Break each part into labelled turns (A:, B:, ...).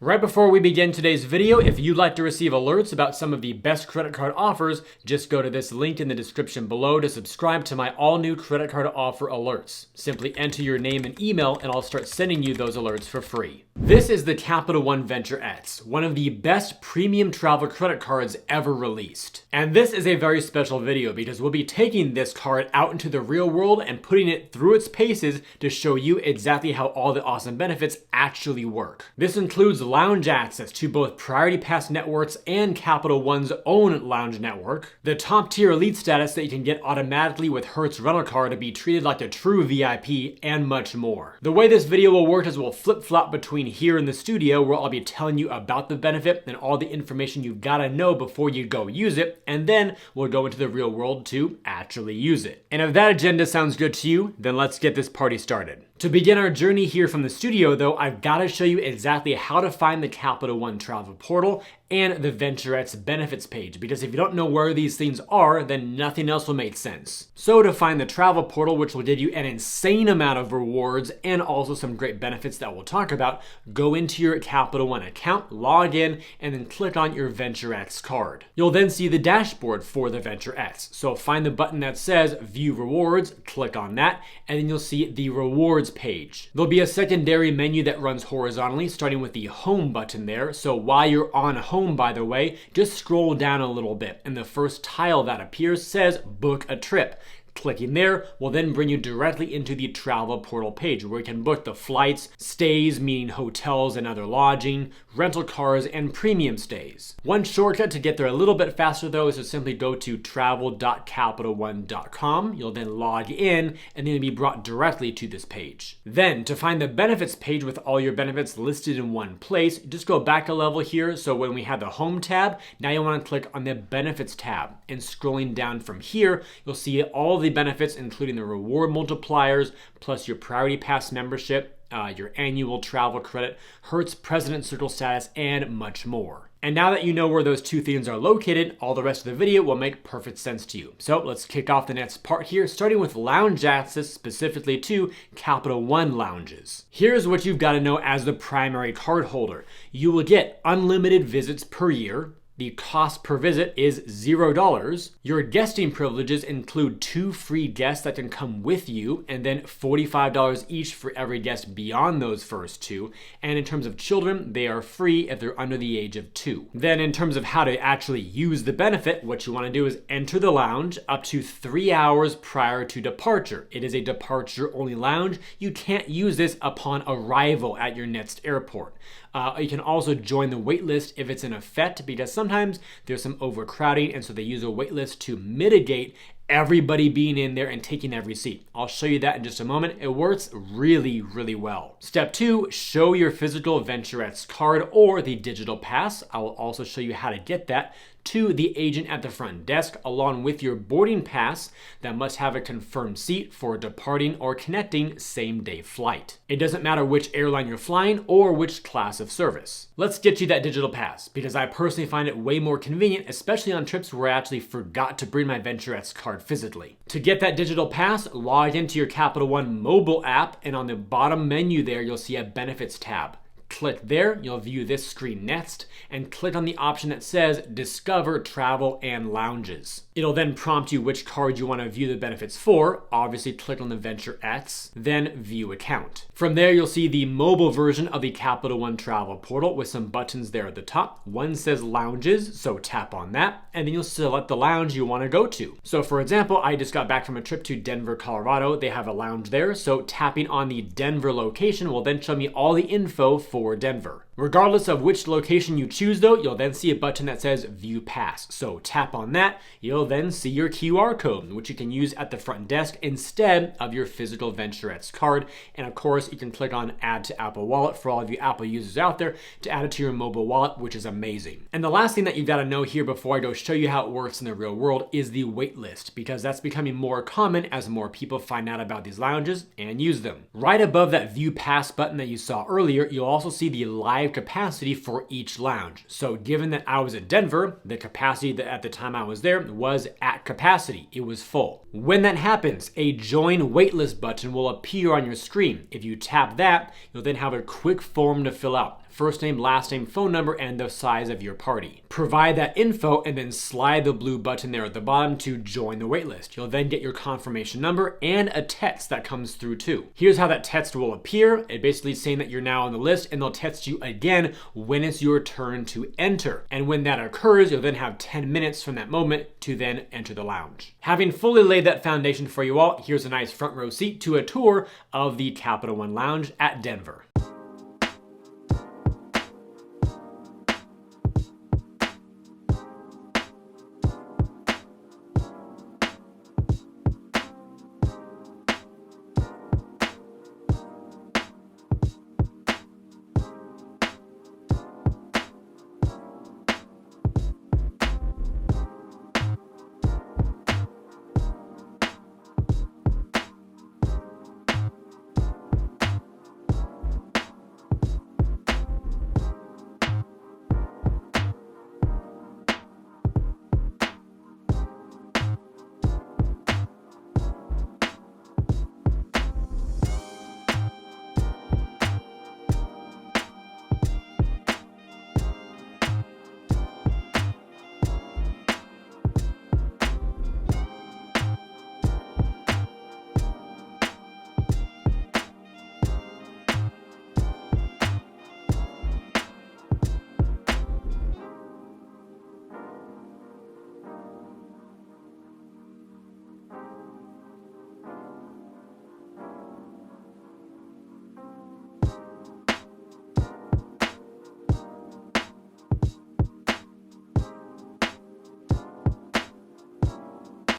A: Right before we begin today's video, if you'd like to receive alerts about some of the best credit card offers, just go to this link in the description below to subscribe to my all-new credit card offer alerts. Simply enter your name and email and I'll start sending you those alerts for free. This is the Capital One Venture X, one of the best premium travel credit cards ever released. And this is a very special video because we'll be taking this card out into the real world and putting it through its paces to show you exactly how all the awesome benefits actually work. This includes lounge access to both Priority Pass networks and Capital One's own lounge network, the top tier elite status that you can get automatically with Hertz rental car to be treated like a true VIP, and much more. The way this video will work is we'll flip-flop between here in the studio, where I'll be telling you about the benefit and all the information you've got to know before you go use it, and then we'll go into the real world to actually use it. And if that agenda sounds good to you, then let's get this party started. To begin our journey here from the studio though, I've got to show you exactly how to find the Capital One travel portal and the Venture X benefits page, because if you don't know where these things are, then nothing else will make sense. So to find the travel portal, which will give you an insane amount of rewards and also some great benefits that we'll talk about, go into your Capital One account, log in, and then click on your Venture X card. You'll then see the dashboard for the Venture X. So find the button that says View Rewards, click on that, and then you'll see the rewards page. There'll be a secondary menu that runs horizontally, starting with the home button there. So while you're on home, by the way, just scroll down a little bit, and the first tile that appears says book a trip. Clicking there will then bring you directly into the travel portal page, where you can book the flights, stays, meaning hotels and other lodging, rental cars, and premium stays. One shortcut to get there a little bit faster though is to simply go to travel.capitalone.com. You'll then log in and then you'll be brought directly to this page. Then to find the benefits page with all your benefits listed in one place, just go back a level here. So when we have the home tab, now you want to click on the benefits tab, and scrolling down from here, you'll see all the benefits, including the reward multipliers, plus your Priority Pass membership, your annual travel credit, Hertz President Circle status, and much more. And now that you know where those two things are located, all the rest of the video will make perfect sense to you. So let's kick off the next part here, starting with lounge access, specifically to Capital One lounges. Here's what you've got to know as the primary card holder. You will get unlimited visits per year. The cost per visit is $0. Your guesting privileges include 2 free guests that can come with you, and then $45 each for every guest beyond those first 2. And in terms of children, they are free if they're under the age of 2. Then in terms of how to actually use the benefit, what you want to do is enter the lounge up to 3 hours prior to departure. It is a departure only lounge. You can't use this upon arrival at your next airport. You can also join the wait list if it's in effect, because sometimes there's some overcrowding, and so they use a wait list to mitigate everybody being in there and taking every seat. I'll show you that in just a moment. It works really, really well. Step 2, show your physical Venture X card or the digital pass. I will also show you how to get that to the agent at the front desk, along with your boarding pass that must have a confirmed seat for a departing or connecting same-day flight. It doesn't matter which airline you're flying or which class of service. Let's get you that digital pass, because I personally find it way more convenient, especially on trips where I actually forgot to bring my Venture X card physically. To get that digital pass, log into your Capital One mobile app, and on the bottom menu there, you'll see a benefits tab. Click there, you'll view this screen next, and click on the option that says Discover Travel and Lounges. It'll then prompt you which card you want to view the benefits for. Obviously, click on the Venture X, then View Account. From there, you'll see the mobile version of the Capital One travel portal with some buttons there at the top. One says Lounges, so tap on that, and then you'll select the lounge you want to go to. So for example, I just got back from a trip to Denver, Colorado. They have a lounge there, so tapping on the Denver location will then show me all the info for Denver. Regardless of which location you choose though, you'll then see a button that says View Pass. So tap on that, you'll then see your QR code, which you can use at the front desk instead of your physical Venture X card. And of course, you can click on Add to Apple Wallet for all of you Apple users out there to add it to your mobile wallet, which is amazing. And the last thing that you've got to know here before I go show you how it works in the real world is the wait list, because that's becoming more common as more people find out about these lounges and use them. Right above that View Pass button that you saw earlier, you'll also see the live capacity for each lounge. So given that I was at Denver, the capacity that at the time I was there was at capacity. It was full. When that happens, a Join Waitlist button will appear on your screen. If you tap that, you'll then have a quick form to fill out. first name, last name, phone number, and the size of your party. Provide that info and then slide the blue button there at the bottom to join the waitlist. You'll then get your confirmation number and a text that comes through too. Here's how that text will appear. It basically is saying that you're now on the list, and they'll text you again when it's your turn to enter. And when that occurs, you'll then have 10 minutes from that moment to then enter the lounge. Having fully laid that foundation for you all, here's a nice front row seat to a tour of the Capital One Lounge at Denver.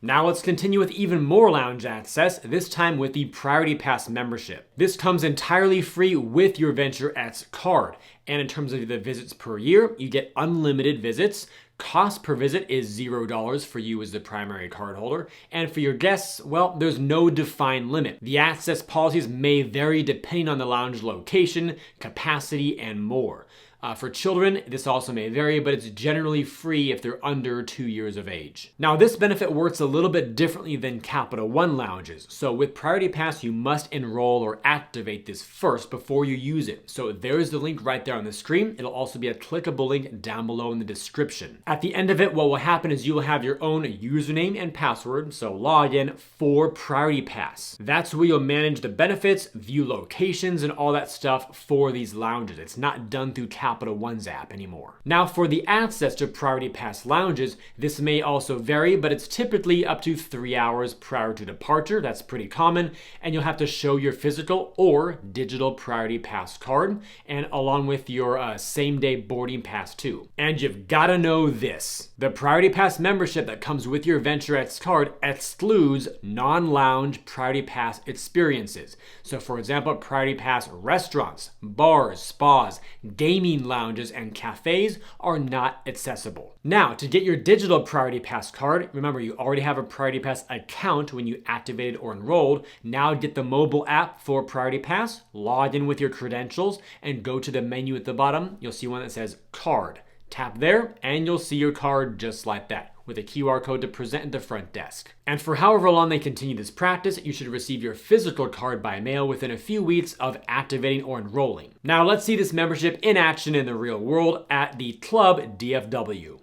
A: Now let's continue with even more lounge access, this time with the Priority Pass membership. This comes entirely free with your Venture X card. And in terms of the visits per year, you get unlimited visits. Cost per visit is $0 for you as the primary card holder. And for your guests, well, there's no defined limit. The access policies may vary depending on the lounge location, capacity, and more. For children, this also may vary, but it's generally free if they're under 2 years of age. Now, this benefit works a little bit differently than Capital One lounges. So with Priority Pass, you must enroll or activate this first before you use it. So there's the link right there on the screen. It'll also be a clickable link down below in the description. At the end of it, what will happen is you will have your own username and password, so login for Priority Pass. That's where you'll manage the benefits, view locations, and all that stuff for these lounges. It's not done through Capital One's app anymore. Now for the access to Priority Pass lounges, this may also vary, but it's typically up to 3 hours prior to departure. That's pretty common, and you'll have to show your physical or digital Priority Pass card, and along with your same-day boarding pass too. And you've got to know this. The Priority Pass membership that comes with your Venture X card excludes non-lounge Priority Pass experiences. So for example, Priority Pass restaurants, bars, spas, gaming lounges, and cafes are not accessible. Now, to get your digital Priority Pass card, remember you already have a Priority Pass account when you activated or enrolled. Now get the mobile app for Priority Pass, log in with your credentials, and go to the menu at the bottom. You'll see one that says Card. Tap there, and you'll see your card just like that, with a QR code to present at the front desk. And for however long they continue this practice, you should receive your physical card by mail within a few weeks of activating or enrolling. Now let's see this membership in action in the real world at the Club DFW.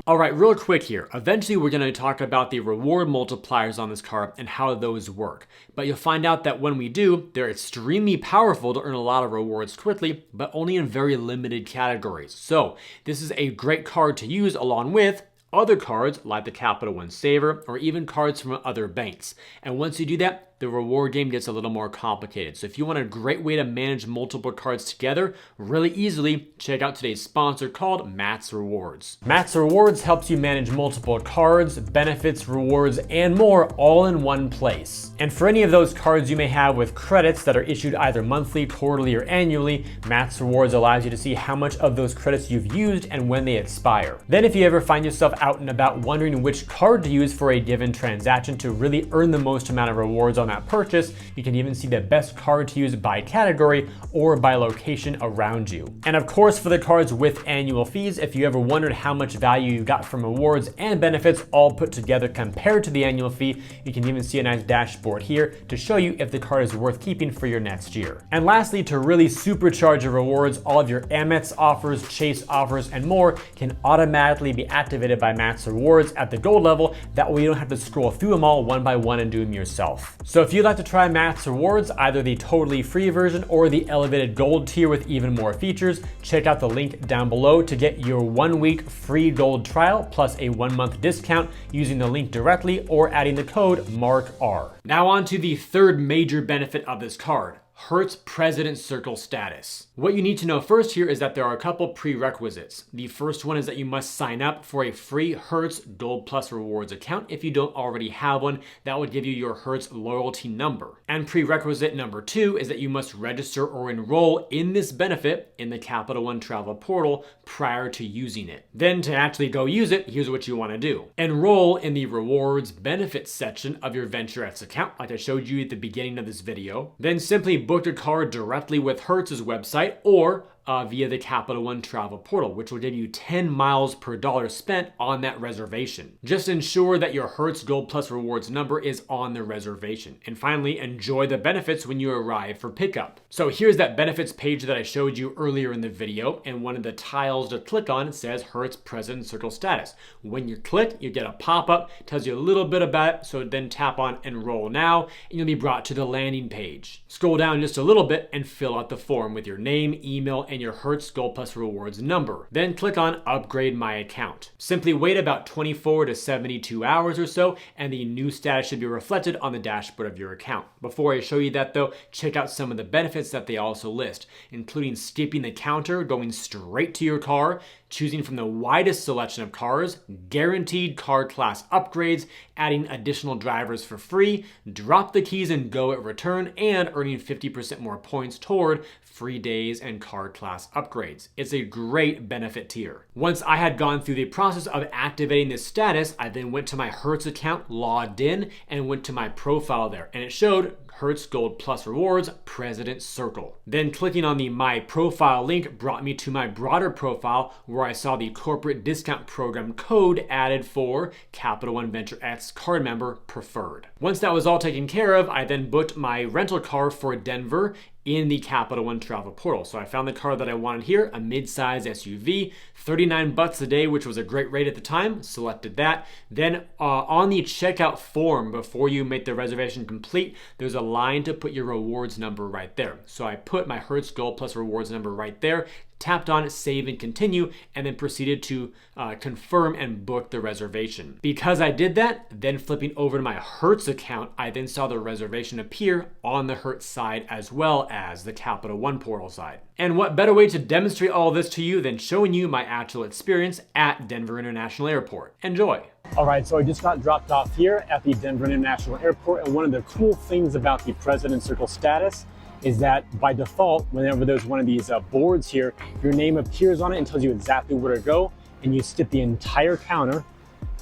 A: All right, real quick here. Eventually, we're going to talk about the reward multipliers on this card and how those work. But you'll find out that when we do, they're extremely powerful to earn a lot of rewards quickly, but only in very limited categories. So this is a great card to use along with other cards like the Capital One Saver or even cards from other banks. And once you do that, the reward game gets a little more complicated. So if you want a great way to manage multiple cards together really easily, check out today's sponsor called Matt's Rewards. Matt's Rewards helps you manage multiple cards, benefits, rewards, and more all in one place. And for any of those cards you may have with credits that are issued either monthly, quarterly, or annually, Matt's Rewards allows you to see how much of those credits you've used and when they expire. Then if you ever find yourself out and about wondering which card to use for a given transaction to really earn the most amount of rewards on that purchase, you can even see the best card to use by category or by location around you. And of course, for the cards with annual fees, if you ever wondered how much value you got from rewards and benefits all put together compared to the annual fee, you can even see a nice dashboard here to show you if the card is worth keeping for your next year. And lastly, to really supercharge your rewards, all of your Amex offers, Chase offers, and more can automatically be activated by Matt's Rewards at the gold level. That way you don't have to scroll through them all one by one and do them yourself. So if you'd like to try Matt's Rewards, either the totally free version or the elevated gold tier with even more features, check out the link down below to get your 1 week free gold trial plus a 1 month discount using the link directly or adding the code MARKR. Now on to the third major benefit of this card. Hertz President Circle status. What you need to know first here is that there are a couple prerequisites. The first one is that you must sign up for a free Hertz Gold Plus Rewards account if you don't already have one. That would give you your Hertz loyalty number. And prerequisite number 2 is that you must register or enroll in this benefit in the Capital One Travel portal prior to using it. Then to actually go use it, here's what you want to do. Enroll in the rewards benefits section of your VentureX account, like I showed you at the beginning of this video. Then simply book a card directly with Hertz's website or via the Capital One Travel portal, which will give you 10 miles per dollar spent on that reservation. Just ensure that your Hertz Gold Plus Rewards number is on the reservation. And finally, enjoy the benefits when you arrive for pickup. So here's that benefits page that I showed you earlier in the video, and one of the tiles to click on says Hertz President Circle status. When you click, you get a pop-up, tells you a little bit about it, so then tap on Enroll Now, and you'll be brought to the landing page. Scroll down just a little bit and fill out the form with your name, email, and your Hertz Gold Plus Rewards number. Then click on Upgrade My Account. Simply wait about 24 to 72 hours or so, and the new status should be reflected on the dashboard of your account. Before I show you that though, check out some of the benefits that they also list, including skipping the counter, going straight to your car, choosing from the widest selection of cars, guaranteed car class upgrades, adding additional drivers for free, drop the keys and go at return, and earning 50% more points toward free days and car class upgrades. It's a great benefit tier. Once I had gone through the process of activating this status, I then went to my Hertz account, logged in, and went to my profile there, and it showed Hertz Gold Plus Rewards President Circle. Then clicking on the My Profile link brought me to my broader profile where I saw the corporate discount program code added for Capital One Venture X card member preferred. Once that was all taken care of, I then booked my rental car for Denver in the Capital One Travel portal. So I found the car that I wanted here, a mid-size SUV, $39 a day, which was a great rate at the time, selected that. Then on the checkout form, before you make the reservation complete, there's a line to put your rewards number right there. So I put my Hertz Gold Plus Rewards number right there, tapped on Save and Continue, and then proceeded to confirm and book the reservation. Because I did that, then flipping over to my Hertz account, I then saw the reservation appear on the Hertz side as well as the Capital One portal side. And what better way to demonstrate all this to you than showing you my actual experience at Denver International Airport. Enjoy.
B: All right, so I just got dropped off here at the Denver International Airport, and one of the cool things about the President Circle status is that by default, whenever there's one of these boards here, your name appears on it and tells you exactly where to go, and you skip the entire counter,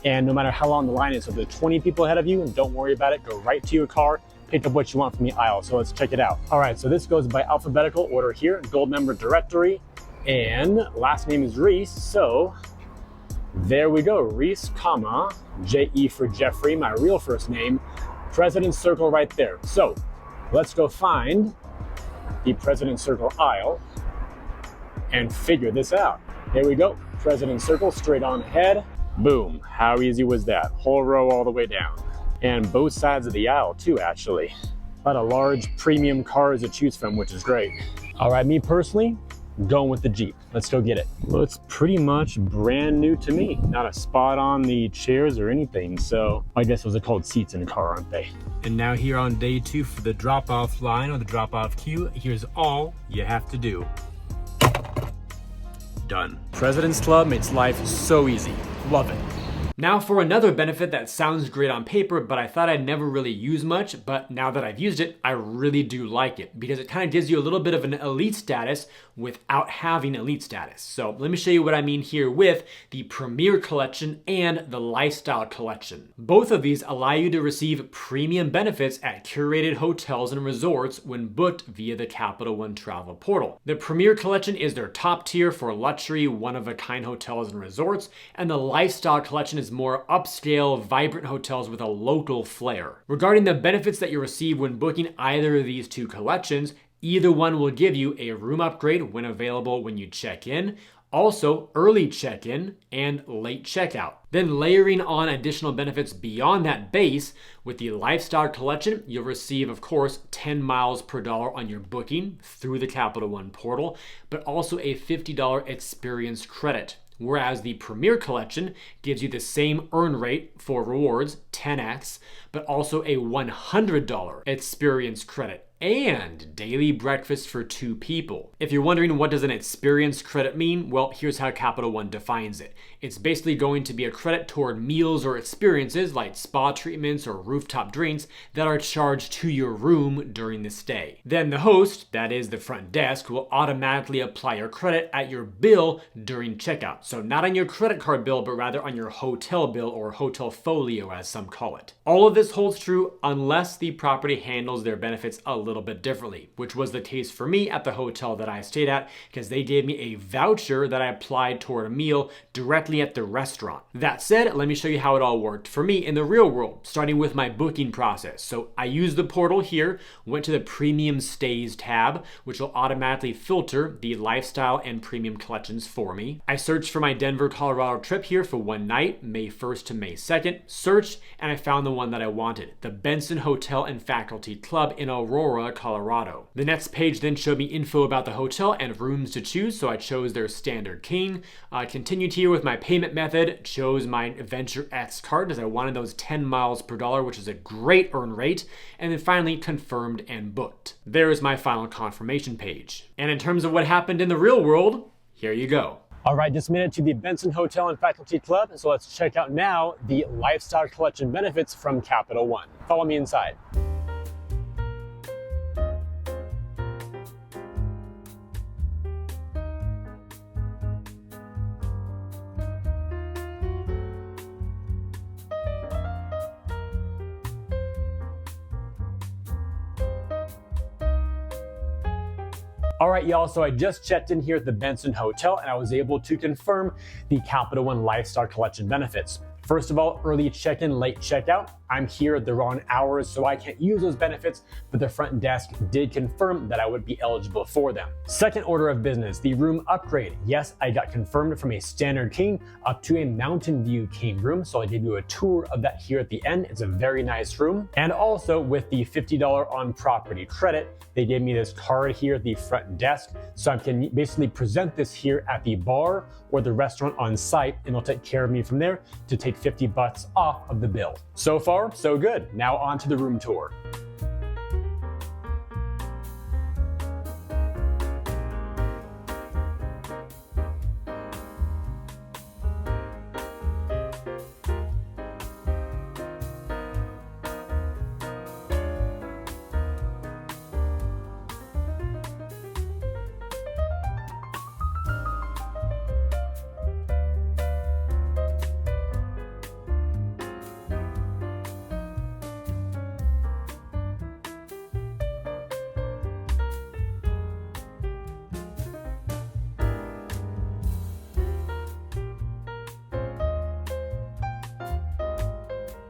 B: and no matter how long the line is, so if there's 20 people ahead of you, and don't worry about it, go right to your car, pick up what you want from the aisle. So let's check it out. All right, so this goes by alphabetical order here, gold member directory, and last name is Reese, so there we go, Reese, comma, J-E for Jeffrey, my real first name, President Circle right there. So let's go find the President Circle aisle and figure this out. There we go, President Circle straight on ahead. Boom, how easy was that? Whole row all the way down. And both sides of the aisle too, actually. A lot of large premium cars to choose from, which is great. All right, me personally, going with the Jeep. Let's go get it. Looks pretty much brand new to me. Not a spot on the chairs or anything. So I guess those are called seats in a car, aren't they? And now here on day 2 for the drop-off line or the drop-off queue, here's all you have to do. Done. President's Club makes life so easy. Love it.
A: Now for another benefit that sounds great on paper, but I thought I'd never really use much, but now that I've used it, I really do like it because it kind of gives you a little bit of an elite status without having elite status. So let me show you what I mean here with the Premier Collection and the Lifestyle Collection. Both of these allow you to receive premium benefits at curated hotels and resorts when booked via the Capital One travel portal. The Premier Collection is their top tier for luxury, one-of-a-kind hotels and resorts, and the Lifestyle Collection is more upscale, vibrant hotels with a local flair. Regarding the benefits that you receive when booking either of these two collections, either one will give you a room upgrade when available when you check in, also early check-in and late checkout. Then layering on additional benefits beyond that base, with the Lifestyle Collection, you'll receive, of course, 10 miles per dollar on your booking through the Capital One portal, but also a $50 experience credit. Whereas the Premier Collection gives you the same earn rate for rewards, 10x, but also a $100 experience credit and daily breakfast for 2 people. If you're wondering what does an experience credit mean, well, here's how Capital One defines it. It's basically going to be a credit toward meals or experiences like spa treatments or rooftop drinks that are charged to your room during the stay. Then the host, that is the front desk, will automatically apply your credit at your bill during checkout. So not on your credit card bill, but rather on your hotel bill or hotel folio as some call it. All of this holds true unless the property handles their benefits a little bit differently, which was the case for me at the hotel that I stayed at because they gave me a voucher that I applied toward a meal directly at the restaurant. That said, let me show you how it all worked for me in the real world, starting with my booking process. So I used the portal here, went to the Premium Stays tab, which will automatically filter the Lifestyle and Premium collections for me. I searched for my Denver, Colorado trip here for one night, May 1st to May 2nd, searched, and I found the one that I wanted, the Benson Hotel and Faculty Club in Aurora, Colorado. The next page then showed me info about the hotel and rooms to choose, so I chose their standard king. Continued here with my payment method, chose my Venture X card as I wanted those 10 miles per dollar, which is a great earn rate, and then finally confirmed and booked. There is my final confirmation page. And in terms of what happened in the real world, here you go.
B: All right, just made it to the Benson Hotel and Faculty Club, so let's check out now the Lifestyle Collection benefits from Capital One. Follow me inside. All right, y'all, so I just checked in here at the Benson Hotel and I was able to confirm the Capital One Lifestyle Collection benefits. First of all, early check-in, late checkout. I'm here at the wrong hours, so I can't use those benefits, but the front desk did confirm that I would be eligible for them. Second order of business, the room upgrade. Yes, I got confirmed from a standard king up to a Mountain View king room, so I'll give you a tour of that here at the end. It's a very nice room. And also with the $50 on property credit, they gave me this card here at the front desk, so I can basically present this here at the bar or the restaurant on site, and they'll take care of me from there to take $50 off of the bill. So far, so good. Now on to the room tour.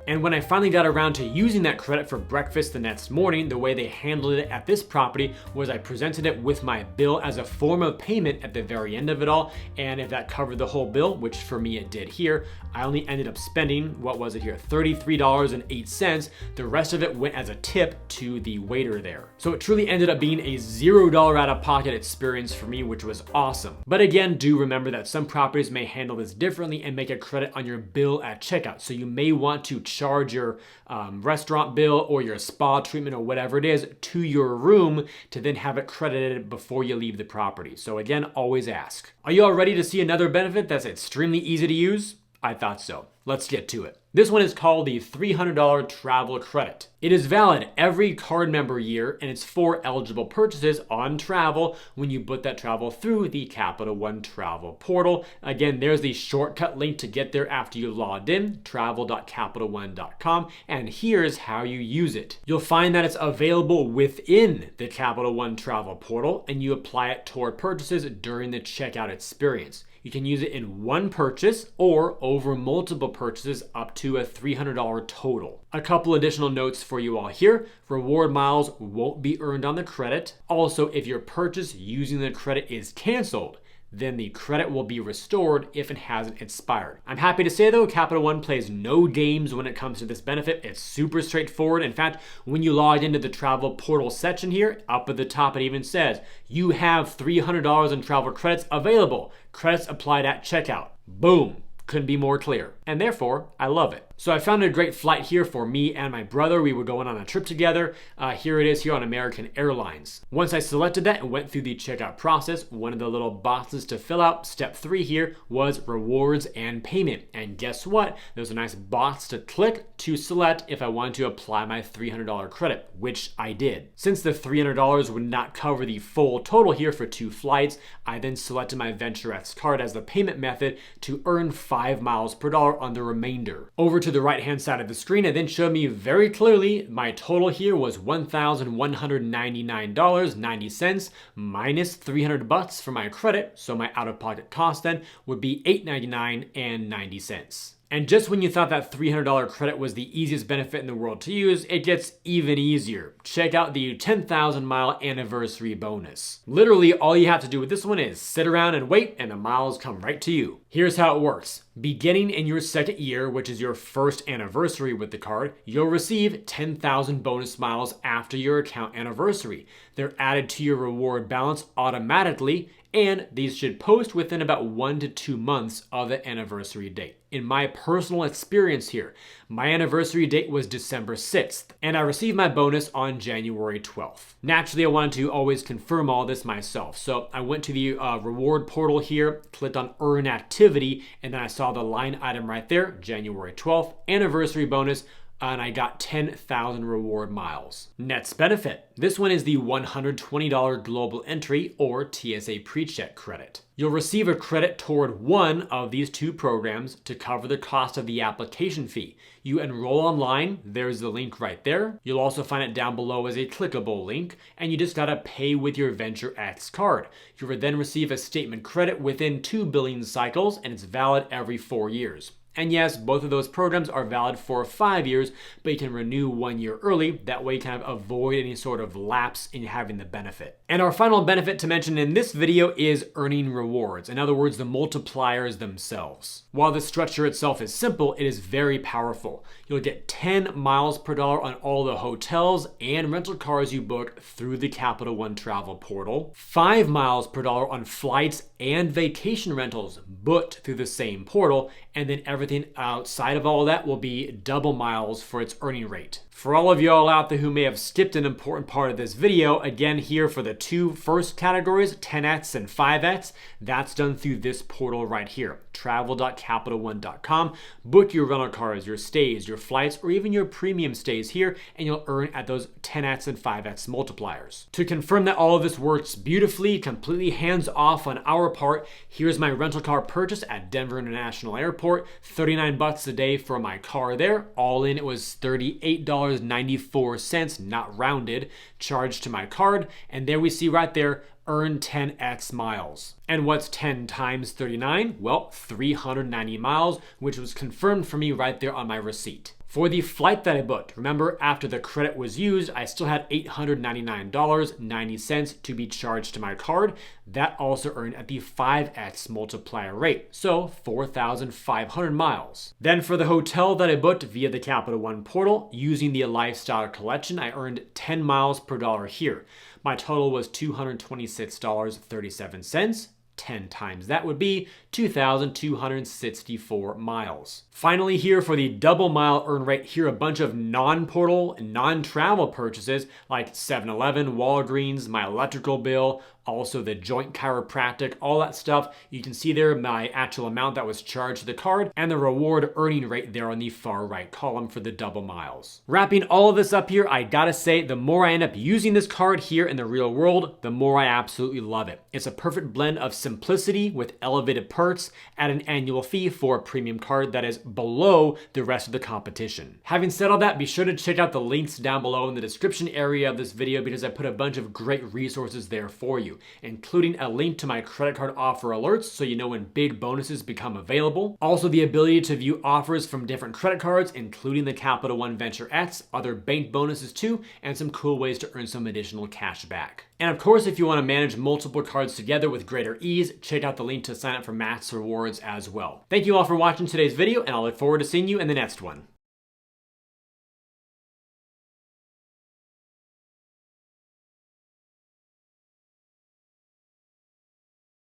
A: And when I finally got around to using that credit for breakfast the next morning, the way they handled it at this property was I presented it with my bill as a form of payment at the very end of it all. And if that covered the whole bill, which for me it did here, I only ended up spending, what was it here, $33.08. The rest of it went as a tip to the waiter there. So it truly ended up being a $0 out-of-pocket experience for me, which was awesome. But again, do remember that some properties may handle this differently and make a credit on your bill at checkout. So you may want to charge your restaurant bill or your spa treatment or whatever it is to your room to then have it credited before you leave the property. So again, always ask. Are you all ready to see another benefit that's extremely easy to use? I thought so. Let's get to it. This one is called the $300 travel credit. It is valid every card member year, and it's for eligible purchases on travel when you book that travel through the Capital One travel portal. Again, there's the shortcut link to get there after you logged in, travel.capitalone.com, and here's how you use it. You'll find that it's available within the Capital One travel portal, and you apply it toward purchases during the checkout experience. You can use it in one purchase or over multiple purchases up to a $300 total. A couple additional notes for you all here. Reward miles won't be earned on the credit. Also, if your purchase using the credit is canceled, then the credit will be restored if it hasn't expired. I'm happy to say though, Capital One plays no games when it comes to this benefit. It's super straightforward. In fact, when you log into the travel portal section here, up at the top it even says, you have $300 in travel credits available. Credits applied at checkout. Boom. Couldn't be more clear. And therefore, I love it. So I found a great flight here for me and my brother. We were going on a trip together. Here it is here on American Airlines. Once I selected that and went through the checkout process, one of the little boxes to fill out, step 3 here, was rewards and payment. And guess what? There's a nice box to click to select if I wanted to apply my $300 credit, which I did. Since the $300 would not cover the full total here for 2 flights, I then selected my Venture X card as the payment method to earn 5 miles per dollar on the remainder. Over to the right hand side of the screen, it then showed me very clearly my total here was $1,199.90 minus $300 for my credit, so my out-of-pocket cost then would be $899.90. And just when you thought that $300 credit was the easiest benefit in the world to use, it gets even easier. Check out the 10,000 mile anniversary bonus. Literally, all you have to do with this one is sit around and wait, and the miles come right to you. Here's how it works. Beginning in your second year, which is your first anniversary with the card, you'll receive 10,000 bonus miles after your account anniversary. They're added to your reward balance automatically, and these should post within about 1 to 2 months of the anniversary date. In my personal experience here, my anniversary date was December 6th, and I received my bonus on January 12th. Naturally, I wanted to always confirm all this myself, so I went to the reward portal here, clicked on Earn Activity, and then I saw the line item right there, January 12th, anniversary bonus, and I got 10,000 reward miles. Next benefit. This one is the $120 global entry or TSA PreCheck credit. You'll receive a credit toward one of these 2 programs to cover the cost of the application fee. You enroll online, there's the link right there. You'll also find it down below as a clickable link, and you just gotta pay with your Venture X card. You will then receive a statement credit within 2 billing cycles, and it's valid every 4 years. And yes, both of those programs are valid for 5 years, but you can renew 1 year early. That way you kind of avoid any sort of lapse in having the benefit. And our final benefit to mention in this video is earning rewards. In other words, the multipliers themselves. While the structure itself is simple, it is very powerful. You'll get 10 miles per dollar on all the hotels and rental cars you book through the Capital One travel portal, 5 miles per dollar on flights and vacation rentals booked through the same portal, and then everything outside of all that will be double miles for its earning rate. For all of y'all out there who may have skipped an important part of this video, again here for the 2 first categories, 10x and 5x, that's done through this portal right here, travel.capitalone.com. Book your rental cars, your stays, your flights, or even your premium stays here, and you'll earn at those 10x and 5x multipliers. To confirm that all of this works beautifully, completely hands off on our part, here's my rental car purchase at Denver International Airport, $39 a day for my car there. All in, it was $38.94, not rounded, charged to my card. And there we see right there, earn 10x miles. And what's 10 times 39? Well, 390 miles, which was confirmed for me right there on my receipt. For the flight that I booked, remember after the credit was used, I still had $899.90 to be charged to my card. That also earned at the 5x multiplier rate, so 4,500 miles. Then for the hotel that I booked via the Capital One portal, using the lifestyle collection, I earned 10 miles per dollar here. My total was $226.37. 10 times that would be 2,264 miles. Finally here for the double mile earn rate, here a bunch of non-portal and non-travel purchases like 7-Eleven, Walgreens, my electrical bill, also the joint chiropractic, all that stuff. You can see there my actual amount that was charged to the card and the reward earning rate there on the far right column for the double miles. Wrapping all of this up here, I gotta say the more I end up using this card here in the real world, the more I absolutely love it. It's a perfect blend of simplicity with elevated perks at an annual fee for a premium card that is below the rest of the competition. Having said all that, be sure to check out the links down below in the description area of this video because I put a bunch of great resources there for you, including a link to my credit card offer alerts so you know when big bonuses become available. Also the ability to view offers from different credit cards, including the Capital One Venture X, other bank bonuses too, and some cool ways to earn some additional cash back. And of course, if you want to manage multiple cards together with greater ease, check out the link to sign up for Max Rewards as well. Thank you all for watching today's video, and I'll look forward to seeing you in the next one.